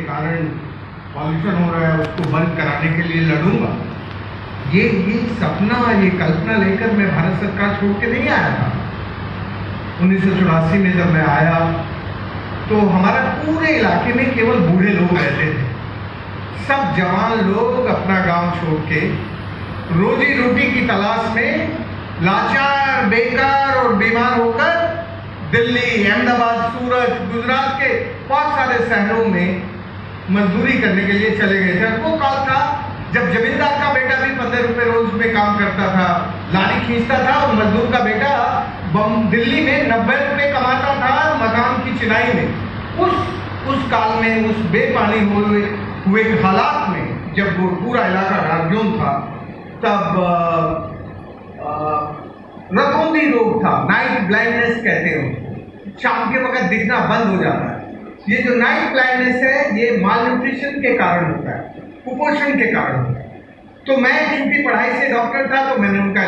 कारण पॉल्यूशन हो रहा है उसको बंद कराने के लिए लड़ूंगा। ये सपना, ये कल्पना लेकर मैं भारत सरकार छोड़ के नहीं आया था। 1984 में जब मैं आया तो हमारा पूरे इलाके में केवल बूढ़े लोग रहते थे। सब जवान लोग अपना गांव छोड़ के रोजी रोटी की तलाश में लाचार, बेकार और बीमार होकर दिल्ली, अहमदाबाद, सूरत, गुजरात के बहुत सारे शहरों में मजदूरी करने के लिए चले गए थे। वो काल था जब जमींदार का बेटा भी 15 रुपए रोज में काम करता था, लारी खींचता था, और मजदूर का बेटा दिल्ली में 90 रुपए कमाता था मकान की चिनाई में। उस काल में, उस बेपानी हुए हालात में, जब वो पूरा इलाका डार्क था, तब रतौंधी रोग था, नाइट ब्लाइंडनेस कहते हैं उसको। शाम के वक्त दिखना बंद हो जाता है। ये जो नाइट ब्लाइंडनेस है ये माल न्यूट्रिशन के कारण होता है, कुपोषण के कारण होता है। तो मैं चूंकि पढ़ाई से डॉक्टर था तो मैंने उनका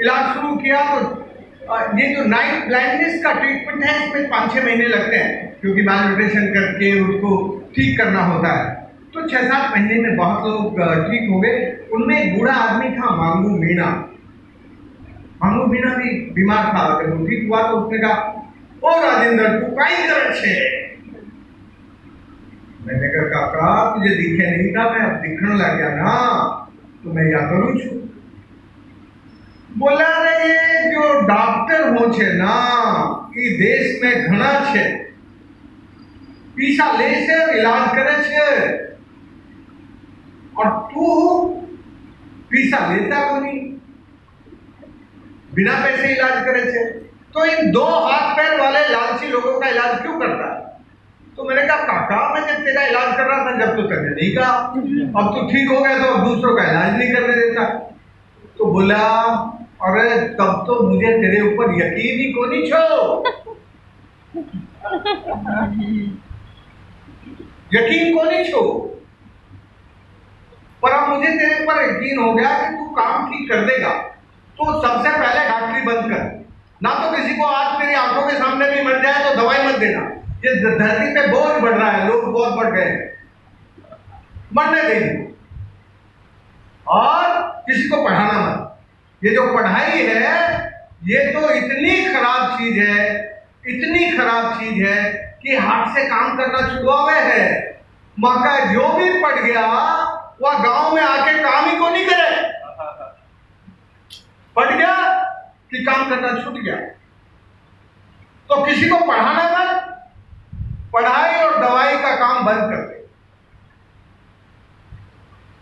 इलाज शुरू किया। तो ये जो नाइट ब्लाइंडनेस का ट्रीटमेंट है इसमें 5-6 महीने लगते हैं, क्योंकि माल न्यूट्रिशन करके उसको ठीक करना होता है। तो 6-7 महीने में बहुत लोग ठीक हो गए। उनमें एक बूढ़ा आदमी था, मांगू मीणा। मांगू मीणा भी बीमार था। जब वो ठीक हुआ तो उसने कहा, ओ राजेंद्र तू काई करे छे? मैंने कहा काका तुझे दिखे नहीं था, मैं अब दिखने लग गया ना, तो मैं या करूं छू। बोला रे ये जो डॉक्टर हो छे ना ई देश में घना छे, पीसा ले छे, इलाज करे छे, और तू पीसा लेता को नहीं, बिना पैसे इलाज करे छे। तो इन 2 हाथ पैर वाले लालची लोगों का इलाज क्यों करता है? तो मैंने कहा काका मैं जब तेरा इलाज कर रहा था जब तो तुमने नहीं कहा, अब तो ठीक हो गया तो अब दूसरों का इलाज नहीं करने देता। तो बोला अरे तब तो मुझे तेरे ऊपर यकीन ही को नहीं छो, यकीन को नहीं छो, पर अब मुझे तेरे ऊपर यकीन हो गया कि तू काम ठीक कर देगा। तो सबसे पहले डॉक्टरी बंद कर, ना तो किसी को आज तेरी आंखों के सामने भी मर जाए तो दवाई मत देना। ये धरती पे बोझ बढ़ रहा है, लोग बहुत बढ़ गए, मरने देंगे। और किसी को पढ़ाना मत। ये जो पढ़ाई है ये तो इतनी खराब चीज है, इतनी खराब चीज है कि हाथ से काम करना छुड़ावे है। मौका जो भी पढ़ गया वह गांव में आके काम ही को नहीं करे। पढ़ गया कि काम करना छूट गया। तो किसी को पढ़ाना मत, पढ़ाई और दवाई का काम बंद कर दे।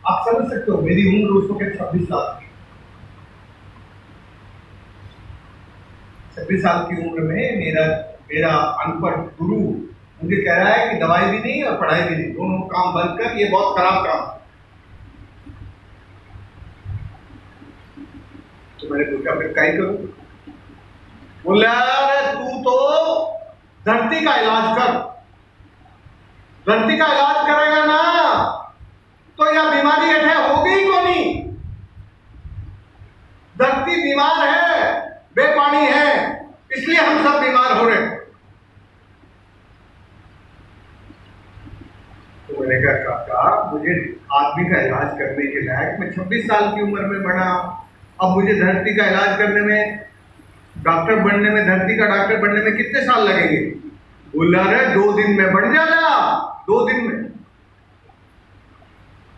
आप समझ सकते हो मेरी उम्र उस वक्त 26 साल की। 26 साल की उम्र में मेरा अनपढ़ गुरु मुझे कह रहा है कि दवाई भी नहीं और पढ़ाई भी नहीं, दोनों काम बंद कर, ये बहुत खराब काम। तो मैंने पूछा फिर क्या करूं? बोला अरे तू तो धरती का इलाज कर, धरती का इलाज करेगा ना तो यह बीमारी अठे होगी को नहीं। धरती बीमार है, बेपानी है, इसलिए हम सब बीमार हो रहे हैं। तो मैंने कहा काका मुझे आदमी का इलाज करने के लायक मैं 26 साल की उम्र में बढ़ा, अब मुझे धरती का इलाज करने में, डॉक्टर बनने में, धरती का डॉक्टर बनने में कितने साल लगेंगे? बोला रहे 2 दिन में बढ़ जाना, 2 दिन में।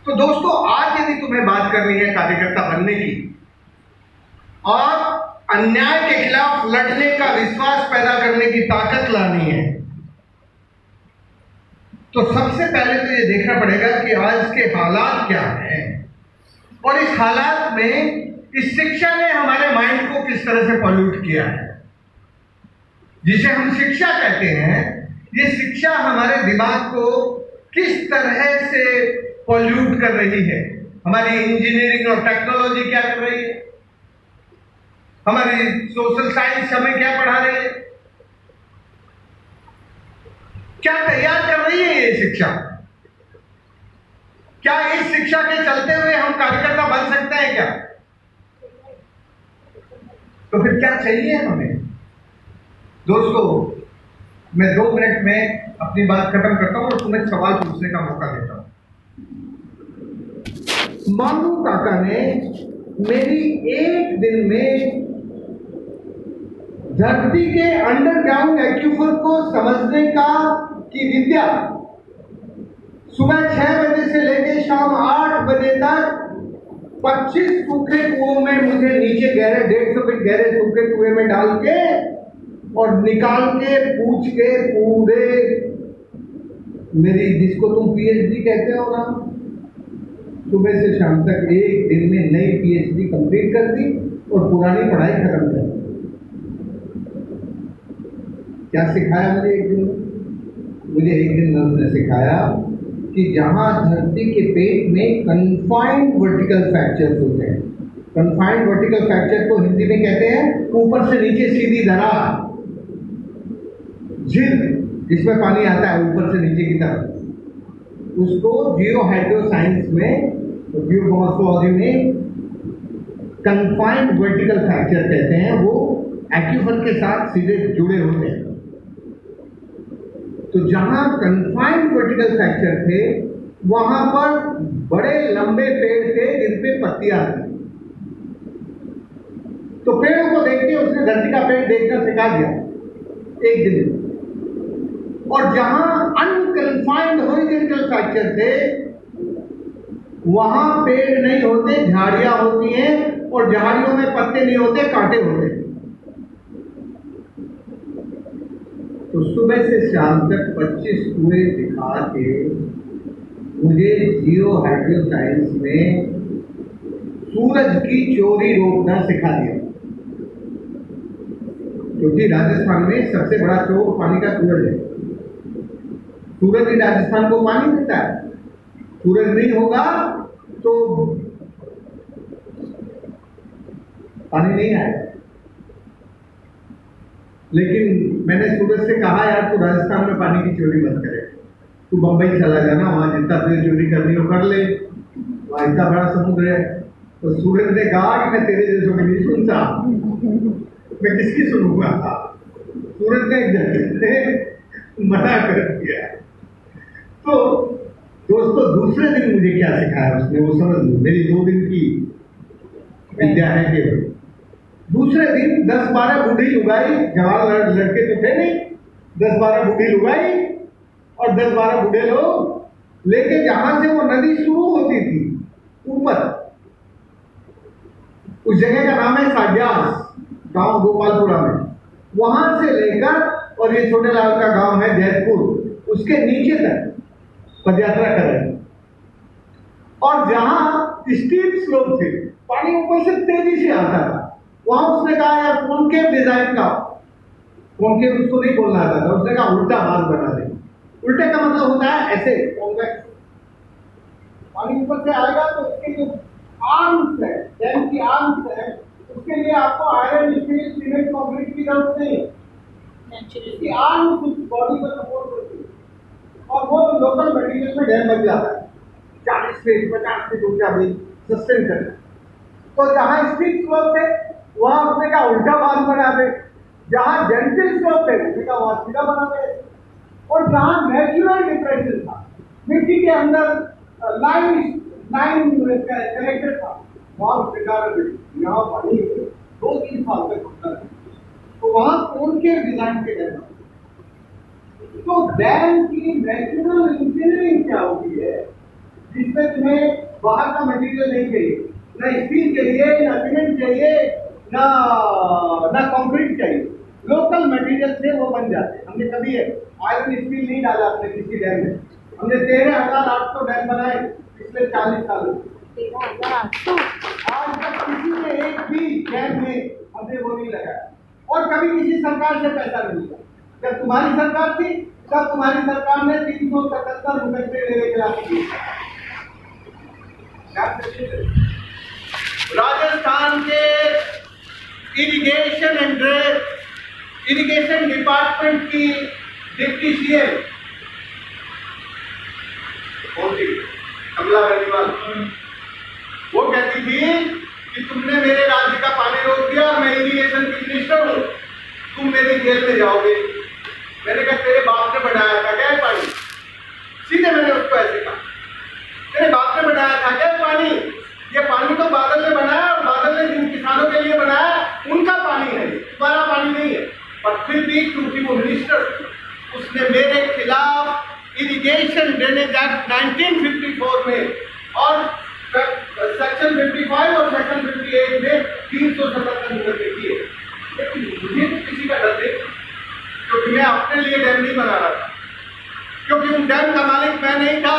तो दोस्तों आज यदि तुम्हें बात करनी है कार्यकर्ता बनने की और अन्याय के खिलाफ लड़ने का विश्वास पैदा करने की ताकत लानी है, तो सबसे पहले तो ये देखना पड़ेगा कि आज के हालात क्या हैं और इस हालात में इस शिक्षा ने हमारे माइंड को किस तरह से पॉल्यूट किया है। जिसे हम शिक्षा कहते हैं, ये शिक्षा हमारे दिमाग को किस तरह से पॉल्यूट कर रही है। हमारी इंजीनियरिंग और टेक्नोलॉजी क्या कर रही है, हमारी सोशल साइंस हमें क्या पढ़ा रही है, क्या तैयार कर रही है ये शिक्षा। क्या इस शिक्षा के चलते हुए हम कार्यकर्ता बन सकते हैं क्या? तो फिर क्या चाहिए हमें? दोस्तों मैं 2 मिनट में अपनी बात खत्म करता हूं और तुम्हें सवाल पूछने का मौका देता हूं। मानू काका ने मेरी एक दिन में धरती के अंडरग्राउंड एक्यूफर को समझने की विद्या सुबह 6 बजे से लेकर शाम 8 बजे तक 25 सूखे कुओं में मुझे नीचे गहरे 150 फीट गहरे सूखे कुएं में डाल के और निकाल के पूछ के पूरे मेरी जिसको तुम पीएचडी कहते हो ना, सुबह से शाम तक एक दिन में नई पीएचडी कंप्लीट कर दी और पुरानी पढ़ाई खत्म कर दी। क्या सिखाया मुझे एक दिन? मुझे एक दिन उसने सिखाया कि जहां धरती के पेट में कन्फाइंड वर्टिकल फ्रैक्चर्स होते हैं, कन्फाइंड वर्टिकल फ्रैक्चर को हिंदी में कहते हैं ऊपर से नीचे सीधी दरार, झील जिसमें पानी आता है ऊपर से नीचे की तरफ, उसको जियो हाइड्रोसाइंस में, जियोमॉर्फोलॉजी में कन्फाइंड वर्टिकल फ्रैक्चर कहते हैं। वो एक्यूफर के साथ सीधे जुड़े होते हैं। तो जहां कन्फाइंड वर्टिकल फ्रैक्चर थे वहां पर बड़े लंबे पेड़ थे जिन पे पत्तियां थी। तो पेड़ों को देख के उसने धरती का पेड़ देखना सिखा दिया एक दिन। और जहां अनकन्फाइंड हॉरिजॉन्टल फ्रैक्चर थे वहां पेड़ नहीं होते, झाड़ियां होती हैं, और झाड़ियों में पत्ते नहीं होते, कांटे होते। तो सुबह से शाम तक 25 कुएं दिखा के मुझे जियो हाइड्रोसाइंस में सूरज की चोरी रोकना सिखा दिया, क्योंकि राजस्थान में सबसे बड़ा चोर पानी का सूरज है। सूरज ही राजस्थान को पानी देता है। सूरज नहीं होगा तो पानी नहीं आएगा। लेकिन मैंने सूरज से कहा, यार तू राजस्थान में पानी की चोरी मत करे, तू बंबई चला जाना, वहां जितना तुझे चोरी करनी हो कर ले, वहां इतना बड़ा समुद्र है। तो सूरज ने कहा कि मैं तेरे जैसों की नहीं सुनता, मैं किसकी सुनूंगा? सूरज ने मना कर दिया। तो दोस्तों, दूसरे दिन मुझे क्या सिखाया उसने, वो समझ लो। मेरी 2 दिन की विद्या है केवल। दूसरे दिन 10-12 बूढ़ी लुगाई, जवान लड़के तो थे नहीं, 10-12 बूढ़ी लुगाई और 10-12 बूढ़े लोग लेके जहां से वो नदी शुरू होती थी ऊपर, उस जगह का नाम है साग्यास गांव, गोपालपुरा में, वहां से लेकर और ये छोटे लाल का गांव है जैतपुर, उसके नीचे तक पदयात्रा कर रहे हैं। और जहां स्टीप स्लोप थे, पानी ऊपर से तेजी से आता था, वहां उसने कहा यार कॉनकेव डिजाइन का, कॉनकेव उसको नहीं बोलना आता था, उसने कहा उल्टा बांध बना दे। उल्टे का मतलब होता है ऐसे कॉन्वेक्स, पानी ऊपर से आएगा तो उसके जो आर्म्स है, डैम की आर्म्स है, उसके लिए आपको आयरन, स्टील, सीमेंट, कंक्रीट की जरूरत नहीं है। इसकी आर्म्स उस बॉडी को सपोर्ट करती है और वो लोकल मटेरियल में डैम बन जाता है। 40 फीट 50 फीट ऊंचा भी सस्टेन करना। तो जहां स्टीप स्लोप थे वहां उसने कहा उल्टा बांध बना दे, जहां जेंटल स्लोप थे उसने कहा वहां सीधा बना दे, और जहां नेचुरल डिप्रेशन था, मिट्टी के अंदर लाइन कनेक्टेड था, वहां उसने कहा यहाँ पानी 2-3 साल तक होता है। तो वहां कौन के डिजाइन के डैम, तो डैम की नेचुरल इंजीनियरिंग क्या होती है, जिसमें तुम्हें बाहर का मटेरियल नहीं चाहिए, ना स्टील चाहिए, ना सीमेंट चाहिए, ना कंक्रीट चाहिए, लोकल मटेरियल से वो बन जाते हैं। हमने कभी आयरन स्टील नहीं डाला अपने किसी डैम में। हमने 13,800 डैम बनाए पिछले 40 सालों में। आज तक किसी ने एक भी डैम में हमने वो नहीं लगाया, और कभी किसी सरकार से पैसा नहीं लिया। जब तुम्हारी सरकार थी तब तुम्हारी सरकार ने 377 रुपए से लेने के लिए राजस्थान के इरिगेशन डिपार्टमेंट की डिप्टी सीएम कमला बेनीवाल, वो कहती थी कि तुमने मेरे राज्य का पानी रोक दिया, मैं इरिगेशन की मिनिस्टर हूं, तुम मेरी जेल में जाओगे। मैंने कहा तेरे बाप ने बनाया था क्या ये पानी? सीधे मैंने उसको ऐसे कहा, तेरे बाप ने बनाया था क्या ये पानी? ये पानी तो बादल ने बनाया, और बादल ने जिन किसानों के लिए बनाया उनका पानी है, तुम्हारा पानी नहीं है। पर फिर भी क्योंकि वो मिनिस्टर, उसने मेरे खिलाफ इरिगेशन ड्रेनेज एक्ट 1954 में और सेक्शन 55 और सेक्शन 58 में 377 मुकदमे किए। लेकिन मुझे तो किसी का डर नहीं, क्योंकि मैं अपने लिए डैम नहीं बना रहा था, क्योंकि उन डैम का मालिक मैं नहीं था।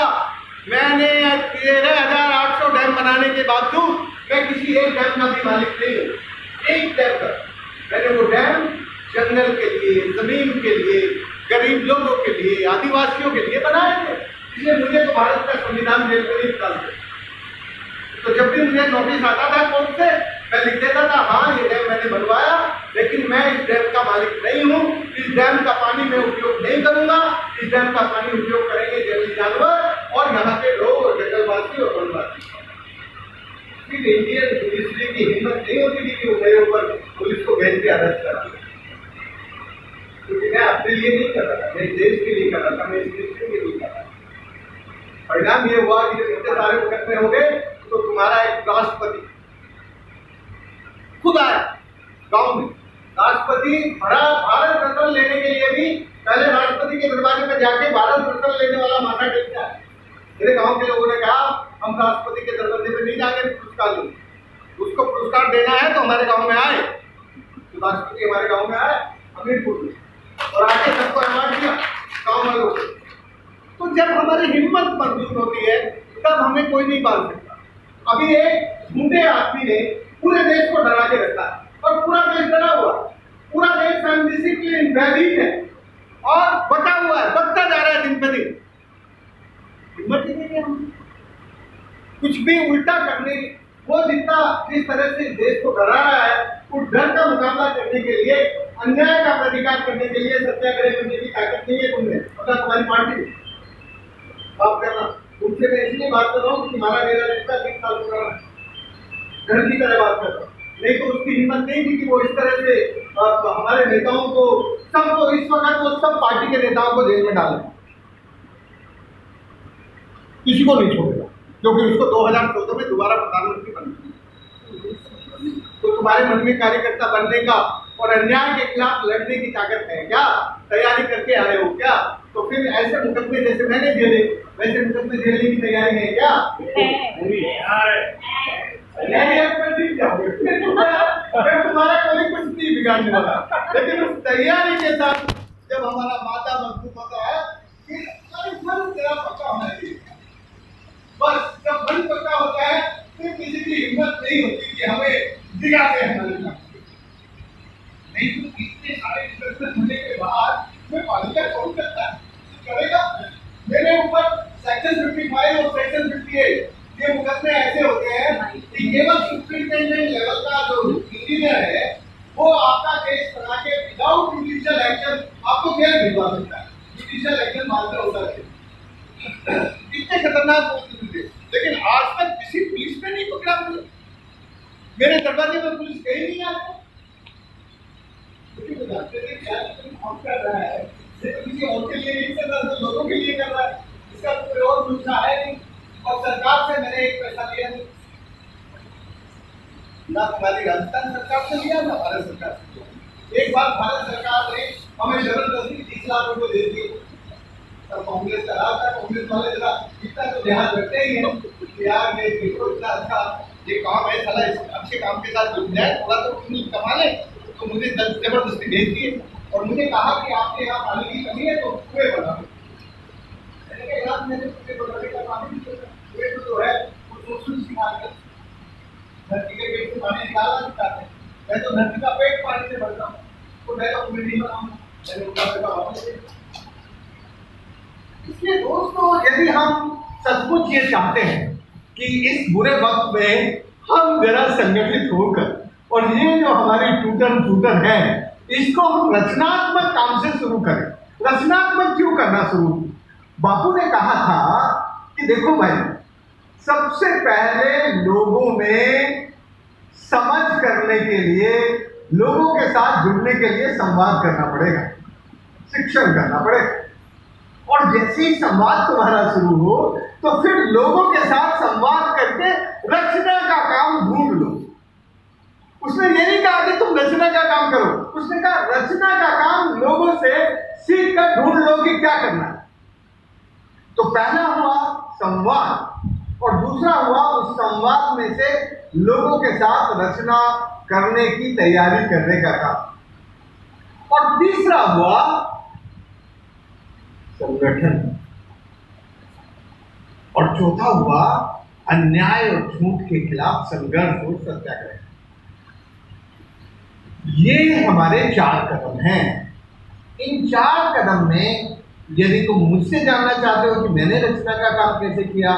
मैंने 13,800 डैम बनाने के बावजूद मैं किसी एक डैम का भी मालिक नहीं हूँ। एक डैम का मैंने वो डैम जंगल के लिए, जमीन के लिए, गरीब लोगों के लिए, आदिवासियों के लिए बनाए थे। इसलिए मुझे तो भारत का संविधान जेल में नहीं निकालते। तो जब भी मुझे नोटिस आता था कोर्ट से, मैं लिख देता था हाँ ये डैम मैंने बनवाया, लेकिन मैं इस डैम का मालिक नहीं हूँ, इस डैम का पानी मैं उपयोग नहीं करूंगा। इस डैम का पानी उपयोग करेंगे जंगली जानवर और यहाँ के लोग और जंगलवासी और वनवासी। इंडियन पुलिस की हिम्मत नहीं होती थी कि वो मेरे ऊपर पुलिस को भेज के अरेस्ट करा, क्योंकि मैं अपने लिए नहीं कर रहा था, मैं देश के लिए कर रहा था, मैं इस देश के लिए नहीं कर रहा था। परिणाम ये हुआ कि जब इतने सारे मुकदमे हो गए तो तुम्हारा एक राष्ट्रपति खुद आया गांव में। राष्ट्रपति भारत रत्न लेने के लिए भी पहले राष्ट्रपति के दरबार में जाके भारत रत्न लेने वाला माथा टेकता है। मेरे गांव के लोगों ने कहा हम राष्ट्रपति के दरवाजे में नहीं जाके पुरस्कार लेंगे, उसको पुरस्कार देना है तो हमारे गांव में आए। तो राष्ट्रपति हमारे गांव में आए हमीरपुर में, और आके सबको अवार्ड दिया गांव वालों को। तो जब हमारी हिम्मत मजबूत होती है तब हमें कोई नहीं बांध सकता। अभी एक झूठे आदमी ने पूरे देश को डरा के रखा है और पूरा देश डरा हुआ, पूरा देश अनडिसिप्लिन, भयभीत है और बटा हुआ है, बढ़ता जा रहा है दिन पे दिन। हिम्मत ही नहीं है हम कुछ भी उल्टा करने। वो जिस तरह से देश को डरा रहा है, उस डर का मुकाबला करने के लिए, अन्याय का प्रतिकार करने के लिए सत्याग्रह करने की ताकत नहीं है तुमने, अगर तुम्हारी पार्टी में बात करना। तुमसे मैं इसलिए बात कर रहा हूँ कि तुम्हारा मेरा रिश्ता 20 साल पुराना है, घर की तरह बात कर रहा हूँ। नहीं तो उसकी हिम्मत नहीं थी कि वो इस तरह से हमारे नेताओं को, सबको इस वक्त वो सब पार्टी के नेताओं को जेल में डाले, किसी को नहीं छोड़ेगा, क्योंकि उसको 2014 में दोबारा प्रधानमंत्री बनना। तो तुम्हारे मन में कार्यकर्ता बनने का और अन्याय के खिलाफ लड़ने की ताकत है क्या? तैयारी करके आए हो क्या? तो फिर ऐसे मुकदमे जैसे मैंने झेले वैसे मुकदमे झेलने की तैयारी है क्या? तुम्हारा कोई कुछ नहीं बिगाड़ने वाला, लेकिन उस तैयारी के साथ जब हमारा माता मजबूत होता है फिर मन तेरा पक्का होना चाहिए। बस जब मन पक्का होता है फिर किसी की हिम्मत नहीं होती कि हमें दिगा के नहीं। तो इतने सारे इंस्ट्रक्शन होने के बाद मैं पालिका कौन करता है करेगा? मेरे ऊपर सेक्शन 55 और सेक्शन 58 ये मुकदमे ऐसे होते हैं कि केवल सुप्रिंटेंडेंट लेवल का जो इंजीनियर है वो आपका केस बना के विदाउट जुडिशियल एक्शन आपको जेल भिजवा सकता है। जुडिशियल एक्शन मानते होता है। इतने खतरनाक परिस्थिति थे, लेकिन आज तक किसी पुलिस ने नहीं पकड़ा मुझे। मेरे दरवाजे में पुलिस कहीं नहीं आती, कर रहा है किसी और के लिए नहीं कर रहा, तो लोगों के लिए कर रहा है। इसका कोई और दूसरा है नहीं, और सरकार से मैंने एक पैसा लिया नहीं, ना तुम्हारी राजस्थान सरकार से लिया ना भारत सरकार से लिया। एक बार भारत सरकार ने हमें जबरदस्ती 30 लाख रुपए दे दिए, तब कांग्रेस का राज था। कांग्रेस वाले जरा इतना तो ध्यान रखते ही हैं कि यार ये देखो इतना अच्छा ये काम है, साला इस अच्छे काम के साथ जुड़ जाए, थोड़ा तो कमा ले। तो मुझे जबरदस्ती भेज दिए और मुझे कहा कि आपके यहाँ पानी की कमी है तो कुएं बना। मैंने कुएं बनाने का काम नहीं किया। कुएं तो है वो धरती के पेट से पानी निकालना चाहते हैं। मैं तो धरती का पेट पानी से भरता हूँ, तो मैं तो कुएं नहीं बनाऊंगा, मैंने उनका पैसा वापस दे दिया। इसलिए दोस्तों, यदि हम सचमुच ये चाहते हैं कि इस बुरे वक्त में हम जरा संगठित होकर, और ये जो हमारी टूटन है इसको हम रचनात्मक काम से शुरू करें। रचनात्मक क्यों करना शुरू? बापू ने कहा था कि देखो भाई, सबसे पहले लोगों में समझ करने के लिए, लोगों के साथ जुड़ने के लिए संवाद करना पड़ेगा। शिक्षण करना पड़ेगा। और जैसे ही संवाद तुम्हारा शुरू हो तो फिर लोगों के साथ संवाद करके रचना का काम ढूंढ लो। उसने ये नहीं कहा कि तुम रचना का काम करो, उसने कहा रचना का काम लोगों से सीख कर ढूंढ लो कि क्या करना है। तो पहला हुआ संवाद और दूसरा हुआ उस संवाद में से लोगों के साथ रचना करने की तैयारी करने का काम। और तीसरा हुआ संगठन। और चौथा हुआ अन्याय और झूठ के खिलाफ संघर्ष और सत्याग्रह। ये हमारे 4 कदम हैं। इन 4 कदम में यदि तुम मुझसे जानना चाहते हो कि मैंने रचना का काम कैसे किया,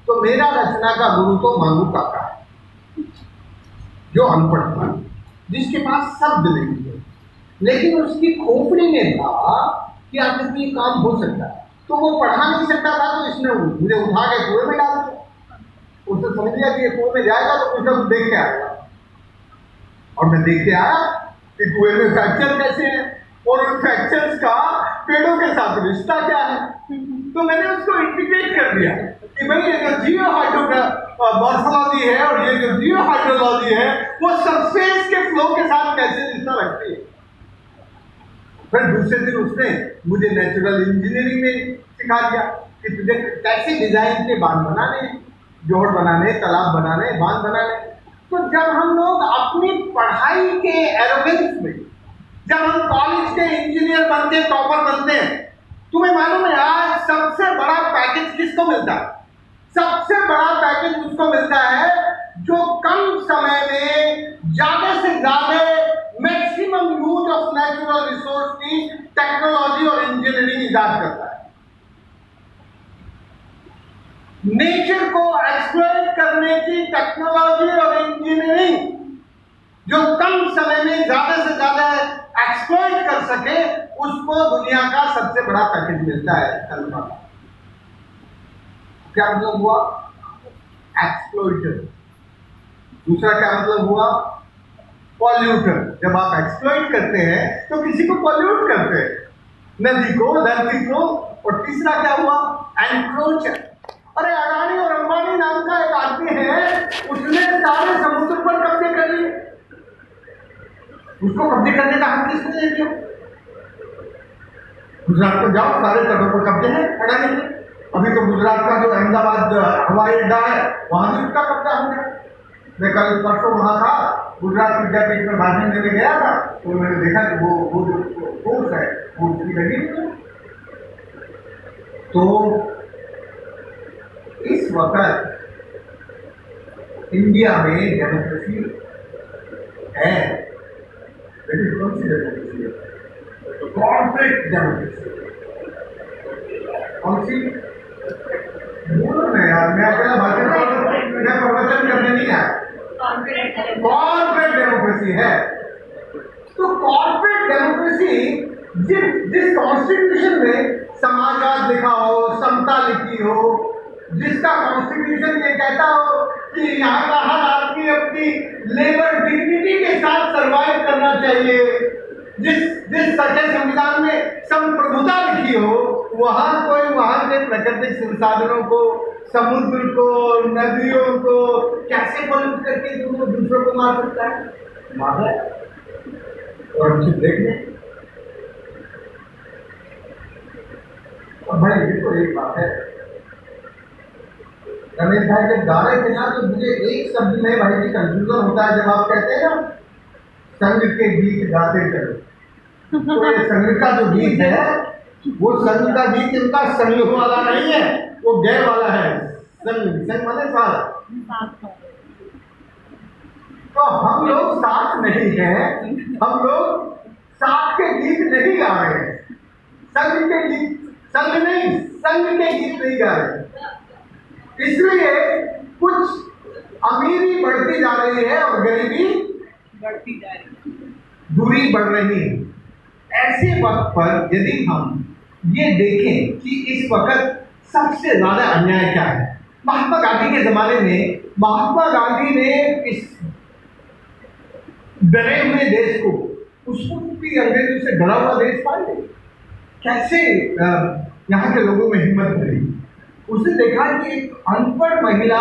तो मेरा रचना का गुरु तो मांगू काका है, जो अनपढ़ था, जिसके पास शब्द नहीं थे, लेकिन उसकी खोपड़ी में था कि आखिर ये काम हो सकता है। तो वो पढ़ा नहीं सकता था, तो इसने मुझे उठा के कुएं में डाल दिया। उसने समझ लिया कि ये कुएं में जाएगा तो कुछ हम देख के आएगा। और मैं देख के आया कि कुएं में फ्रैक्चर कैसे है और उन फ्रैक्चर्स का पेड़ों के साथ रिश्ता क्या है। तो मैंने उसको इंटीग्रेट कर दिया कि भाई ये जो जियो मॉर्फोलॉजी है और ये जो जियो हाइड्रोलॉजी है वो सरफेस के फ्लो के साथ कैसे रिश्ता रखती है। फिर दूसरे दिन उसने मुझे नेचुरल इंजीनियरिंग में सिखा दिया कि तुझे कैसे डिजाइन के बांध बनाने, जोड़ बनाने, तालाब बनाने, बांध बनाने। तो जब हम लोग अपनी पढ़ाई के एरोगेंस में, जब हम कॉलेज के इंजीनियर बनते हैं, टॉपर बनते हैं, तुम्हें मालूम है आज सबसे बड़ा पैकेज किसको मिलता है? सबसे बड़ा पैकेज उसको मिलता है जो कम समय में ज्यादा से ज्यादा maximum use of natural resource की टेक्नोलॉजी और इंजीनियरिंग इजाद करता है। नेचर को एक्सप्लॉइट करने की टेक्नोलॉजी और इंजीनियरिंग जो कम समय में ज्यादा से ज्यादा एक्सप्लॉइट कर सके, उसको दुनिया का सबसे बड़ा पैकेज मिलता है। क्या मतलब हुआ? एक्सप्लॉइटर। दूसरा क्या मतलब हुआ? पॉल्यूटर। जब आप एक्सप्लॉइट करते हैं तो किसी को पॉल्यूट करते हैं, नदी को, धरती को। और तीसरा क्या हुआ? एनक्रोचर। अरे अडानी और अंबानी नाम का एक आदमी है, उसने सारे समुद्र पर कब्जे कर लिए। उसको कब्जे करने का हक किसने दे दिया? गुजरात को जाओ, सारे तटों पर कब्जे हैं अडानी के। अभी तो गुजरात का जो अहमदाबाद हवाई अड्डा है वहां भी उसका कब्जा हो गया। मैं कल परसों वहां था, गुजरात विद्यापीठ में भाषण देने गया था, तो मैंने देखा कि वो जो कोर्स है वो उसकी लगी। तो इस वक्त इंडिया में डेमोक्रेसी है, लेकिन कौन सी डेमोक्रेसी है? Corporate democracy. कौन सी? बोलो ना यार, मैं अपना मैं प्रवचन करने नहीं आया। कॉर्पोरेट डेमोक्रेसी है। तो कॉर्पोरेट डेमोक्रेसी जिस कॉन्स्टिट्यूशन में समाजवाद लिखा हो, समता लिखी हो, जिसका कॉन्स्टिट्यूशन ये कहता हो कि यहाँ का हर आदमी अपनी लेबर डिग्निटी के साथ सरवाइव करना चाहिए, जिस सच्चे संविधान में संप्रभुता लिखी हो, वहां के प्राकृतिक संसाधनों को, समुद्र को, नदियों को कैसे पॉल्यूट करके दूसरों को मार सकता है? मार है। और हम देख लें। और भाई देखो एक बात है, रमेश भाई जब गा रहे थे ना तो मुझे एक शब्द में भाई की कंफ्यूजन होता है। जब आप कहते हैं ना संघ के गीत गाते चलो, तो ये संघ का जो गीत है वो संघ का गीत इनका संघ वाला नहीं है, वो गै वाला है। संघ माने साथ। तो हम लोग साथ नहीं हैं, हम लोग साथ के गीत नहीं गा रहे हैं। संघ के गीत, संघ नहीं, संघ के गीत नहीं गा रहे। इसलिए कुछ अमीरी बढ़ती जा रही है और गरीबी बढ़ती जा रही है, दूरी बढ़ रही है। ऐसे वक्त पर यदि हम ये देखें कि इस वक्त सबसे ज्यादा अन्याय क्या है, महात्मा गांधी के जमाने में महात्मा गांधी ने इस डरे हुए देश को, उसको भी अंग्रेजों से डरा हुआ देश पाए। कैसे यहाँ के लोगों में हिम्मत मिली। उसने देखा कि एक अनपढ़ महिला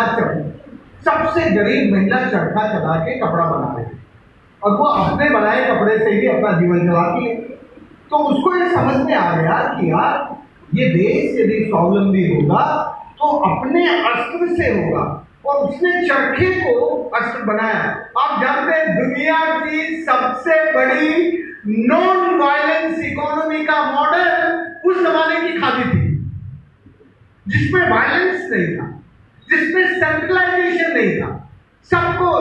सबसे गरीब महिला चरखा चला के कपड़ा बना रही है और वो अपने बनाए कपड़े से ही अपना जीवन चलाती है। तो उसको ये समझ में आ गया कि यार ये देश यदि स्वावलंबी होगा तो अपने अस्त्र से होगा, और उसने चरखे को अस्त्र बनाया। आप जानते हैं दुनिया की सबसे बड़ी नॉन वायलेंस इकोनॉमी का मॉडल उस जमाने की खादी थी, जिसमें वायलेंस नहीं था, जिसमें सेंट्रलाइजेशन नहीं था, सबको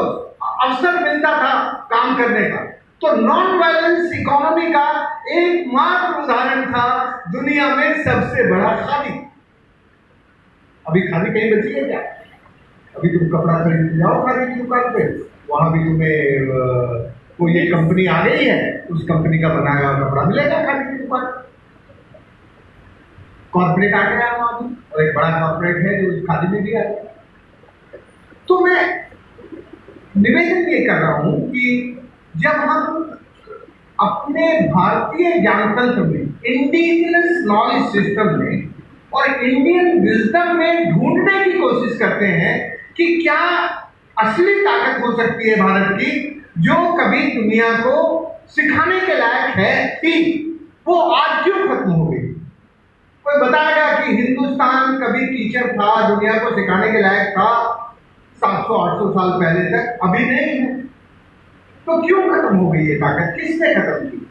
अवसर मिलता था काम करने का। तो नॉन वायलेंस इकोनॉमी का एकमात्र उदाहरण था दुनिया में सबसे बड़ा खादी। अभी खादी कहीं बची है क्या? अभी तुम कपड़ा खरीद जाओ खादी की दुकान पे, वहां भी तुम्हें कोई एक कंपनी आ गई है, उस कंपनी का बनाया हुआ कपड़ा मिलेगा खादी की दुकान। कॉर्पोरेट आ गया वहां भी, और एक बड़ा कॉर्पोरेट है जो खादी में भी आ गया। तो मैं निवेदन ये कर रहा हूं कि जब हम अपने भारतीय ज्ञानतंत्र में, इंडिजिनस नॉलेज सिस्टम में और इंडियन विजडम में ढूंढने की कोशिश करते हैं कि क्या असली ताकत हो सकती है भारत की, जो कभी दुनिया को सिखाने के लायक है थी, वो आज क्यों खत्म हो गई? कोई बताएगा कि हिंदुस्तान कभी टीचर था, दुनिया को सिखाने के लायक था 700-800 साल पहले तक? अभी नहीं है। तो क्यों खत्म हो गई ये ताकत? किसने खत्म की?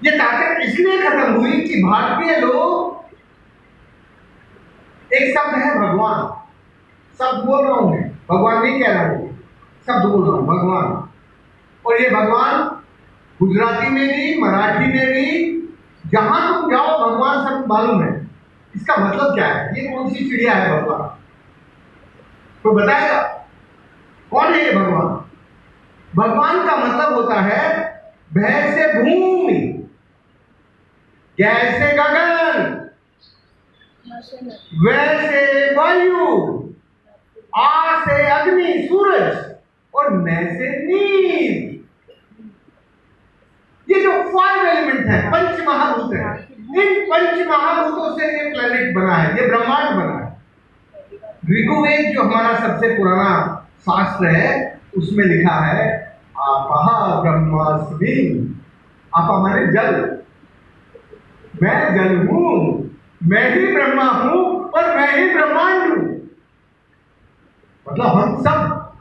ये ताकत इसलिए खत्म हुई कि भारतीय लोग, एक शब्द है भगवान, शब्द बोल रहा हूं मैं, भगवान नहीं कह रहा हूं, शब्द बोल रहा हूं भगवान। और ये भगवान गुजराती में भी, मराठी में भी, जहां तुम जाओ भगवान सब मालूम है। इसका मतलब क्या है? ये कौन सी चिड़िया है भगवान? तो बताएगा कौन है ये भगवान? भगवान का मतलब होता है भय से भूमि, जैसे गगन, वैसे वायु, आ से अग्नि सूरज, और न से नील। ये जो 5 एलिमेंट है, पंच महाभूत है, इन पंच महाभूतों से ये प्लेनेट बना है, ये ब्रह्मांड बना है। ऋग्वेद जो हमारा सबसे पुराना शास्त्र है, उसमें लिखा है आपः ब्रह्मास्मि। आपा माने जल, मैं जल हूं, मैं ही ब्रह्मा हूं और मैं ही ब्रह्मांड हूं। मतलब हम सब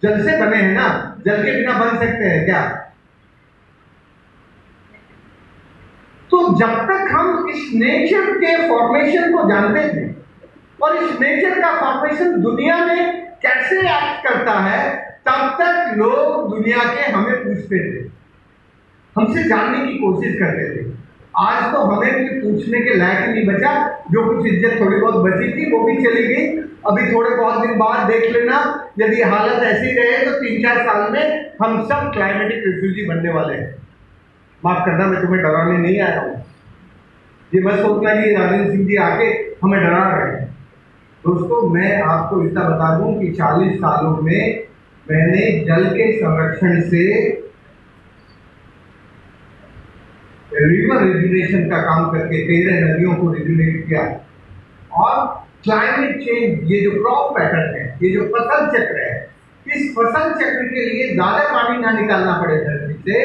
जल से बने हैं ना, जल के बिना बन सकते हैं क्या? तो जब तक हम इस नेचर के फॉर्मेशन को जानते थे और इस नेचर का फॉर्मेशन दुनिया में कैसे एक्ट करता है, तब तक लोग दुनिया के हमें पूछते थे, हमसे जानने की कोशिश करते थे। आज तो हमें भी पूछने के लायक नहीं बचा। जो कुछ इज्जत थोड़ी बहुत बची थी वो भी चली गई। अभी थोड़े बहुत दिन बाद देख लेना, यदि हालत ऐसी रहे तो 3-4 साल में हम सब क्लाइमेटिक रिफ्यूजी बनने वाले हैं। माफ करना, मैं तुम्हें डराने नहीं आया हूं। ये मत सोचना कि राजेंद्र सिंह जी आके हमें डरा रहे हैं। दोस्तों, मैं आपको इतना बता दूं कि 40 सालों में मैंने जल के संरक्षण से रिवर रेजुलेशन का काम करके 13 नदियों को रेजुलेट किया। और क्लाइमेट चेंज, ये जो क्रॉप पैटर्न है, ये जो फसल चक्र है, इस फसल चक्र के लिए ज्यादा पानी ना निकालना पड़े धरती से,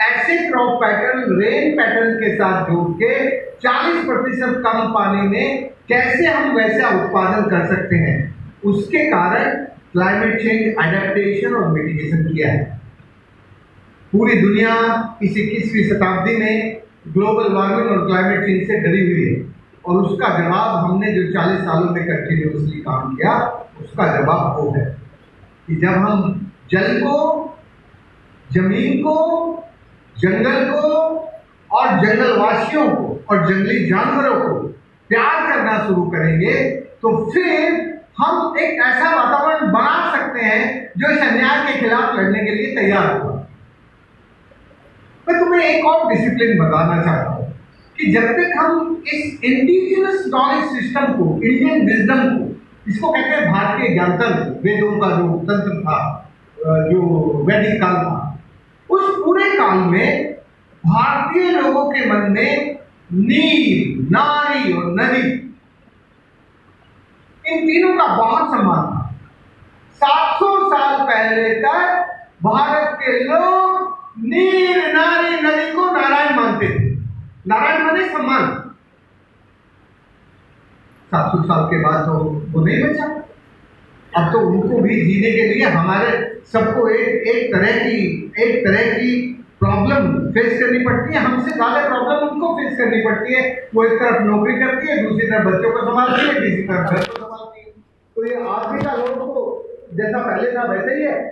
ऐसे क्रॉप पैटर्न रेन पैटर्न के साथ जोड़ के 40% कम पानी में कैसे हम वैसा उत्पादन कर सकते हैं, उसके कारण क्लाइमेट चेंज एडेप्टेशन और मिटिगेशन किया है। पूरी दुनिया इस 21वीं शताब्दी में ग्लोबल वार्मिंग और क्लाइमेट चेंज से डरी हुई है, और उसका जवाब हमने जो 40 सालों में कंटिन्यूसली काम किया, उसका जवाब वो है कि जब हम जल को, जमीन को, जंगल को और जंगलवासियों को और जंगली जानवरों को प्यार करना शुरू करेंगे, तो फिर हम एक ऐसा वातावरण बना सकते हैं जो इस अन्याय के खिलाफ लड़ने के लिए तैयार होगा। मैं तुम्हें एक और डिसिप्लिन बताना चाहता हूं कि जब तक हम इस इंडिजिनस नॉलेज सिस्टम को, इंडियन विजडम को, इसको कहते हैं भारतीय ज्ञानतंत्र, वेदों का जो तंत्र था, जो वैदिक काल था, उस पूरे काल में भारतीय लोगों के मन में नीर, नारी और नदी, इन तीनों का बहुत सम्मान था। 700 साल पहले तक भारत के लोग नीर, नारी, नदी को नारायण मानते थे। नारायण माने सम्मान। 700 साल के बाद तो वो नहीं बचा। अब तो उनको भी जीने के लिए हमारे सबको एक तरह की प्रॉब्लम फेस करनी पड़ती है। हमसे ज्यादा प्रॉब्लम उनको फेस करनी पड़ती है। वो एक तरफ नौकरी करती है, दूसरी तरफ बच्चों को संभालती है, तीसरी तरफ घर को संभालती है। तो ये आज भी का लोगों को जैसा पहले था वैसे ही है।